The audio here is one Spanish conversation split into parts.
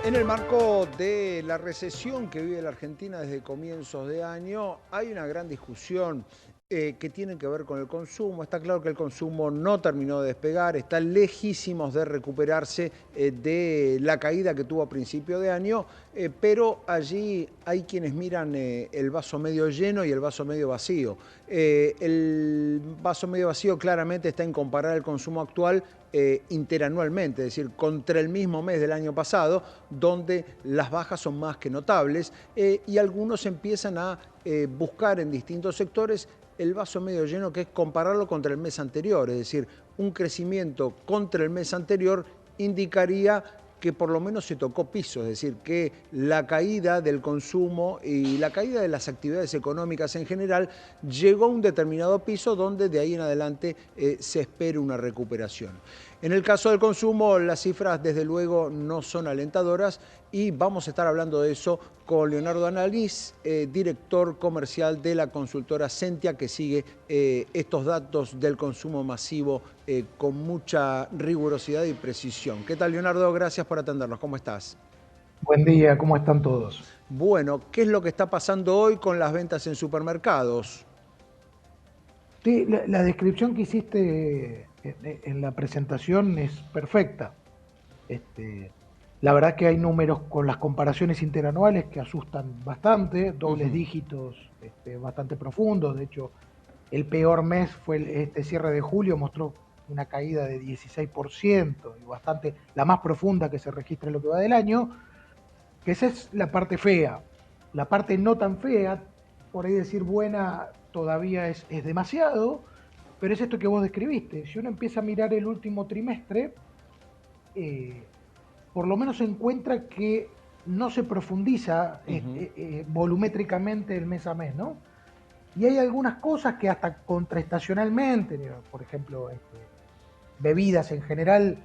En el marco de la recesión que vive la Argentina desde comienzos de año, hay una gran discusión que tiene que ver con el consumo. Está claro que el consumo no terminó de despegar, está lejísimos de recuperarse de la caída que tuvo a principio de año, pero allí hay quienes miran el vaso medio lleno y el vaso medio vacío. El vaso medio vacío claramente está en comparar el consumo actual interanualmente, es decir, contra el mismo mes del año pasado, donde las bajas son más que notables y algunos empiezan a buscar en distintos sectores el vaso medio lleno, que es compararlo contra el mes anterior, es decir, un crecimiento contra el mes anterior indicaría que por lo menos se tocó piso, es decir, que la caída del consumo y la caída de las actividades económicas en general llegó a un determinado piso donde de ahí en adelante se espera una recuperación. En el caso del consumo, las cifras desde luego no son alentadoras y vamos a estar hablando de eso con Leonardo Analiz, director comercial de la consultora Sentia, que sigue estos datos del consumo masivo con mucha rigurosidad y precisión. ¿Qué tal, Leonardo? Gracias por atendernos. ¿Cómo estás? Buen día, ¿cómo están todos? Bueno, ¿qué es lo que está pasando hoy con las ventas en supermercados? Sí, la descripción que hiciste en la presentación es perfecta. Este, la verdad que hay números con las comparaciones interanuales que asustan bastante, dobles Ujú. dígitos bastante profundos. De hecho, el peor mes fue este cierre de julio, mostró una caída de 16% y bastante, la más profunda que se registra en lo que va del año, que esa es la parte fea. La parte no tan fea, por ahí decir buena todavía es demasiado, pero es esto que vos describiste. Si uno empieza a mirar el último trimestre, eh, por lo menos se encuentra que no se profundiza Ujú. volumétricamente el mes a mes, ¿no? Y hay algunas cosas que hasta contraestacionalmente, por ejemplo, bebidas en general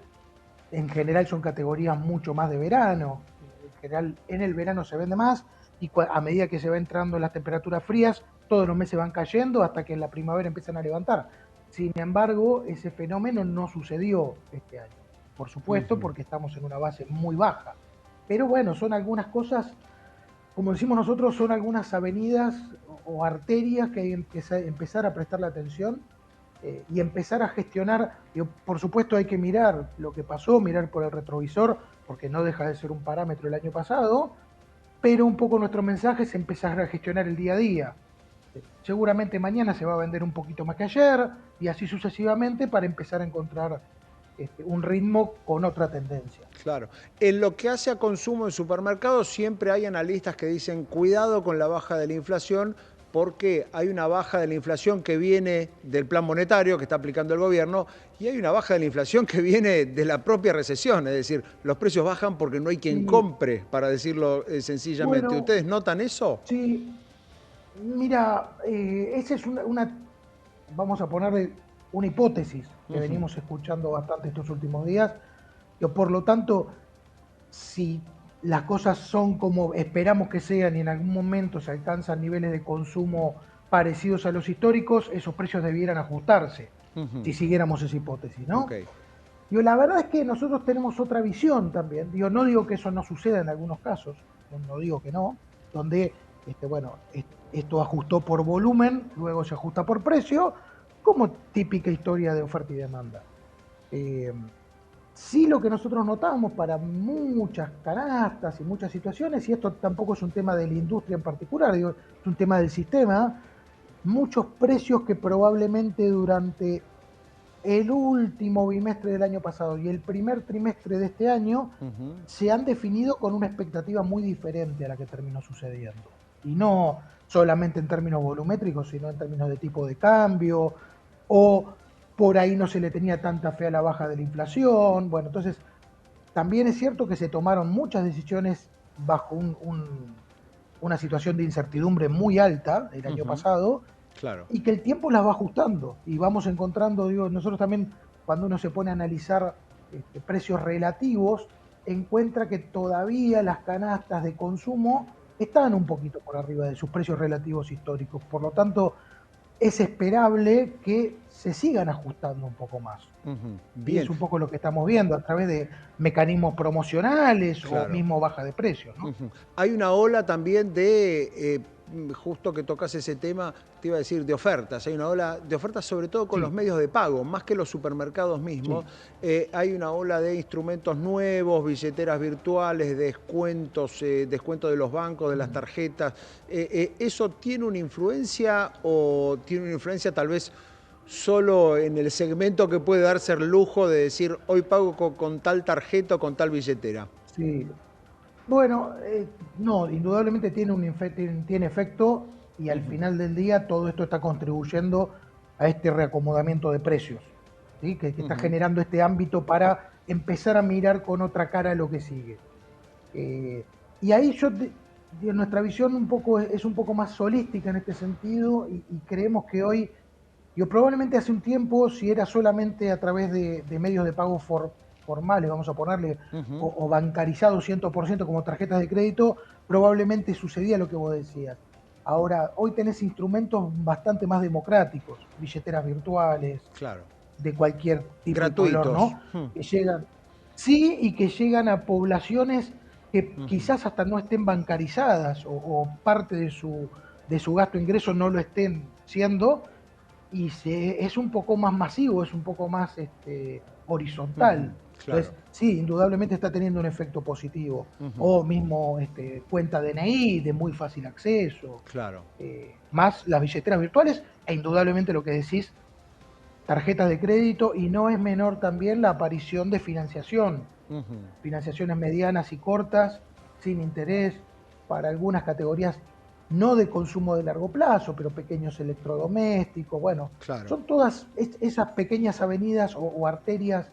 son categorías mucho más de verano. En general, en el verano se vende más y a medida que se va entrando en las temperaturas frías, todos los meses van cayendo hasta que en la primavera empiezan a levantar. Sin embargo, ese fenómeno no sucedió este año. Por supuesto, Ujú. porque estamos en una base muy baja. Pero bueno, son algunas cosas, como decimos nosotros, son algunas avenidas o arterias que hay que empezar a prestarle atención y empezar a gestionar. Digo, por supuesto hay que mirar lo que pasó, mirar por el retrovisor, porque no deja de ser un parámetro el año pasado, pero un poco nuestro mensaje es empezar a gestionar el día a día. Seguramente mañana se va a vender un poquito más que ayer y así sucesivamente para empezar a encontrar un ritmo con otra tendencia. Claro. En lo que hace a consumo en supermercados, siempre hay analistas que dicen cuidado con la baja de la inflación, porque hay una baja de la inflación que viene del plan monetario que está aplicando el gobierno y hay una baja de la inflación que viene de la propia recesión. Es decir, los precios bajan porque no hay quien Sí, compre, para decirlo sencillamente. bueno, ¿Ustedes notan eso? sí, mira, esa es vamos a ponerle una hipótesis que Ujú. venimos escuchando bastante estos últimos días, que por lo tanto, si las cosas son como esperamos que sean y en algún momento se alcanzan niveles de consumo parecidos a los históricos, esos precios debieran ajustarse, Ujú. si siguiéramos esa hipótesis, Ok. ¿no? Digo, la verdad es que nosotros tenemos otra visión también. Digo, no digo que eso no suceda en algunos casos, no digo que no, donde, bueno, esto ajustó por volumen, luego se ajusta por precio, como típica historia de oferta y demanda. Eh, sí, lo que nosotros notamos para muchas canastas y muchas situaciones, y esto tampoco es un tema de la industria en particular, digo, es un tema del sistema, muchos precios que probablemente durante el último bimestre del año pasado y el primer trimestre de este año Ujú. se han definido con una expectativa muy diferente a la que terminó sucediendo. Y no solamente en términos volumétricos, sino en términos de tipo de cambio, o por ahí no se le tenía tanta fe a la baja de la inflación. Bueno, entonces también es cierto que se tomaron muchas decisiones bajo una situación de incertidumbre muy alta el año Ujú. pasado, Claro. y que el tiempo las va ajustando y vamos encontrando, digo, nosotros también cuando uno se pone a analizar precios relativos, encuentra que todavía las canastas de consumo están un poquito por arriba de sus precios relativos históricos. Por lo tanto, es esperable que se sigan ajustando un poco más. Ujú. Y es Bien, un poco lo que estamos viendo a través de mecanismos promocionales o claro. mismo baja de precios, ¿no? Ujú. Hay una ola también de, justo que tocas ese tema, te iba a decir, de ofertas. Hay una ola de ofertas sobre todo con los Sí, medios de pago, más que los supermercados mismos. sí. Hay una ola de instrumentos nuevos, billeteras virtuales, descuentos, descuento de los bancos, de las Mm. tarjetas. ¿Eso tiene una influencia o tiene una influencia tal vez solo en el segmento que puede darse el lujo de decir, hoy pago con tal tarjeta o con tal billetera? Sí. Bueno, no, indudablemente tiene tiene efecto y al Ujú, final del día todo esto está contribuyendo a este reacomodamiento de precios, ¿sí? Que está ujú. generando este ámbito para empezar a mirar con otra cara lo que sigue. Eh, y ahí nuestra visión un poco es un poco más holística en este sentido y creemos que hoy, yo probablemente hace un tiempo, si era solamente a través de medios de pago formales, vamos a ponerle, Ujú, o bancarizados 100% como tarjetas de crédito, probablemente sucedía lo que vos decías. Ahora, hoy tenés instrumentos bastante más democráticos, billeteras virtuales, claro. de cualquier tipo y color, Gratuitos. ¿no? Que llegan, sí, y que llegan a poblaciones que Ujú, quizás hasta no estén bancarizadas o parte de su gasto ingreso no lo estén siendo, y es un poco más masivo, es un poco más ujú, horizontal. claro. Entonces, sí, indudablemente está teniendo un efecto positivo. Ujú, O mismo cuenta DNI de muy fácil acceso, claro. más las billeteras virtuales, e indudablemente lo que decís, tarjetas de crédito, y no es menor también la aparición de financiación, Ujú, financiaciones medianas y cortas, sin interés, para algunas categorías no de consumo de largo plazo, pero pequeños electrodomésticos, bueno, claro. son todas esas pequeñas avenidas o arterias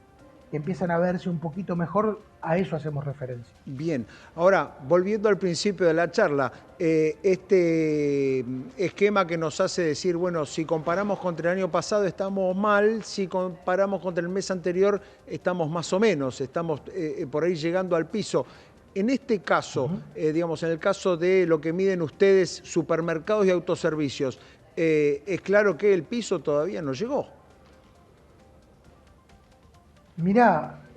que empiezan a verse un poquito mejor, a eso hacemos referencia. Bien. Ahora, volviendo al principio de la charla, este esquema que nos hace decir, bueno, si comparamos contra el año pasado estamos mal, si comparamos contra el mes anterior estamos más o menos, estamos por ahí llegando al piso. En este caso, Ujú. digamos, en el caso de lo que miden ustedes, supermercados y autoservicios, es claro que el piso todavía no llegó. Mirá,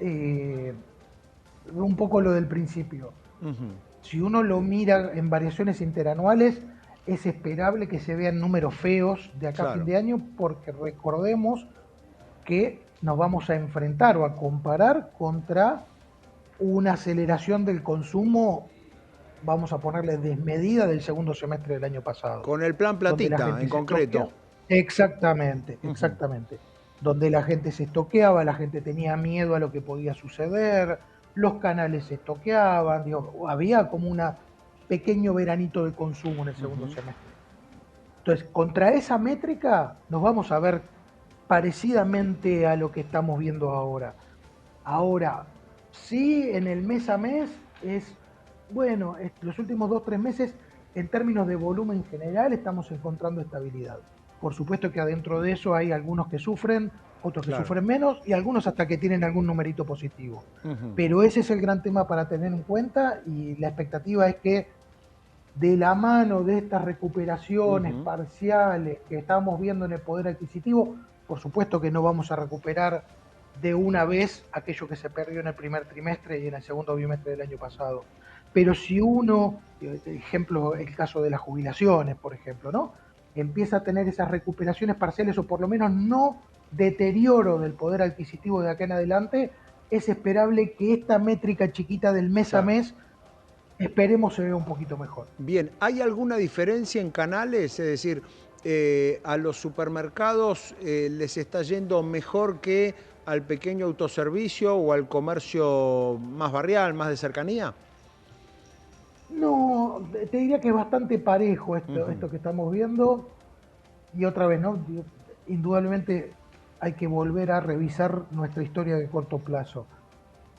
un poco lo del principio. Ujú, Si uno lo mira en variaciones interanuales, es esperable que se vean números feos de acá a fin claro. de año, porque recordemos que nos vamos a enfrentar o a comparar contra una aceleración del consumo, vamos a ponerle desmedida, del segundo semestre del año pasado, Con el plan donde la Platita gente en se estoquea. concreto. Exactamente, Ujú, exactamente. Donde la gente se estoqueaba, la gente tenía miedo a lo que podía suceder, los canales se estoqueaban, digo, había como un pequeño veranito de consumo en el segundo ujú. semestre. Entonces, contra esa métrica nos vamos a ver parecidamente a lo que estamos viendo ahora. Ahora, sí, en el mes a mes es, bueno, los últimos 2, 3 meses, en términos de volumen general, estamos encontrando estabilidad. Por supuesto que adentro de eso hay algunos que sufren, otros que Claro. sufren menos y algunos hasta que tienen algún numerito positivo. Ujú, Pero ese es el gran tema para tener en cuenta, y la expectativa es que de la mano de estas recuperaciones ujú. parciales que estamos viendo en el poder adquisitivo, por supuesto que no vamos a recuperar de una vez aquello que se perdió en el primer trimestre y en el segundo bimestre del año pasado. Pero si uno, ejemplo, el caso de las jubilaciones, por ejemplo, ¿no? Empieza a tener esas recuperaciones parciales o por lo menos no deterioro del poder adquisitivo de acá en adelante, es esperable que esta métrica chiquita del mes a Claro. mes esperemos se vea un poquito mejor. Bien, ¿hay alguna diferencia en canales? Es decir, a los supermercados les está yendo mejor que al pequeño autoservicio o al comercio más barrial, más de cercanía. No, te diría que es bastante parejo Ujú, esto que estamos viendo. Y otra vez, ¿no? Indudablemente hay que volver a revisar nuestra historia de corto plazo.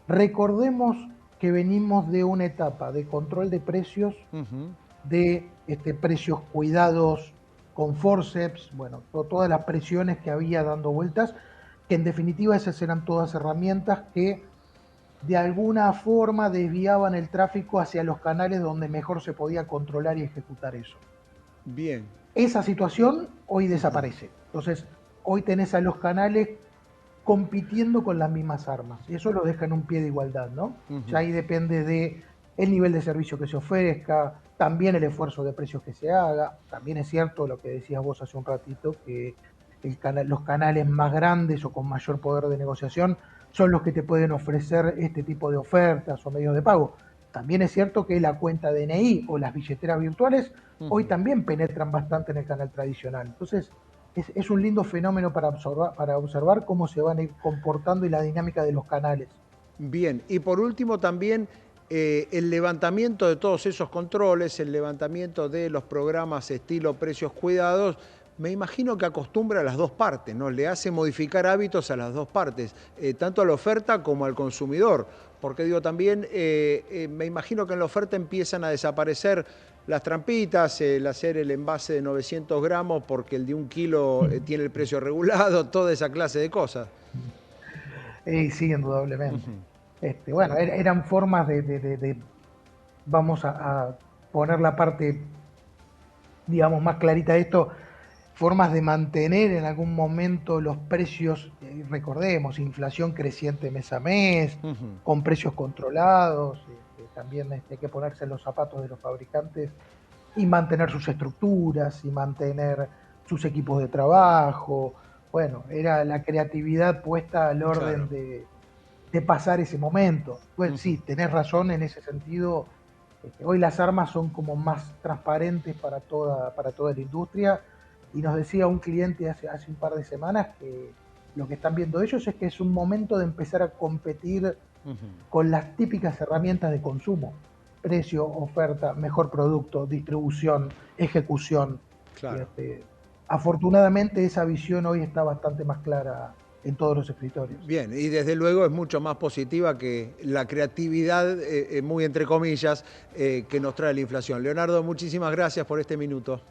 Recordemos que venimos de una etapa de control de precios, ujú, de precios cuidados con forceps, bueno, todas las presiones que había dando vueltas, que en definitiva esas eran todas herramientas que de alguna forma desviaban el tráfico hacia los canales donde mejor se podía controlar y ejecutar eso. Bien. Esa situación hoy desaparece. Entonces, hoy tenés a los canales compitiendo con las mismas armas. Y eso lo deja en un pie de igualdad, ¿no? Ya Ujú. ahí depende de el nivel de servicio que se ofrezca, también el esfuerzo de precios que se haga. También es cierto lo que decías vos hace un ratito, que los canales más grandes o con mayor poder de negociación son los que te pueden ofrecer este tipo de ofertas o medios de pago. También es cierto que la cuenta DNI o las billeteras virtuales hoy Ujú. también penetran bastante en el canal tradicional. Entonces, es un lindo fenómeno para observar cómo se van a ir comportando y la dinámica de los canales. Bien, y por último también el levantamiento de todos esos controles, el levantamiento de los programas estilo precios cuidados, me imagino que acostumbra a las dos partes, ¿no? Le hace modificar hábitos a las dos partes, tanto a la oferta como al consumidor. Porque digo, también me imagino que en la oferta empiezan a desaparecer las trampitas, el hacer el envase de 900 gramos porque el de 1 kilo tiene el precio regulado, toda esa clase de cosas. Sí, indudablemente. Ujú. Bueno, eran formas vamos a poner la parte, digamos, más clarita de esto, formas de mantener en algún momento los precios, recordemos, inflación creciente mes a mes, Ujú. con precios controlados, también hay que ponerse en los zapatos de los fabricantes y mantener sus estructuras y mantener sus equipos de trabajo. Bueno, era la creatividad puesta al orden Claro. de pasar ese momento. Pues Ujú. sí, tenés razón en ese sentido. Hoy las armas son como más transparentes para toda la industria y nos decía un cliente hace un par de semanas que lo que están viendo ellos es que es un momento de empezar a competir Ujú. con las típicas herramientas de consumo: precio, oferta, mejor producto, distribución, ejecución. Claro. Este, Afortunadamente esa visión hoy está bastante más clara en todos los escritorios. Bien, y desde luego es mucho más positiva que la creatividad, muy entre comillas, que nos trae la inflación. Leonardo, muchísimas gracias por este minuto.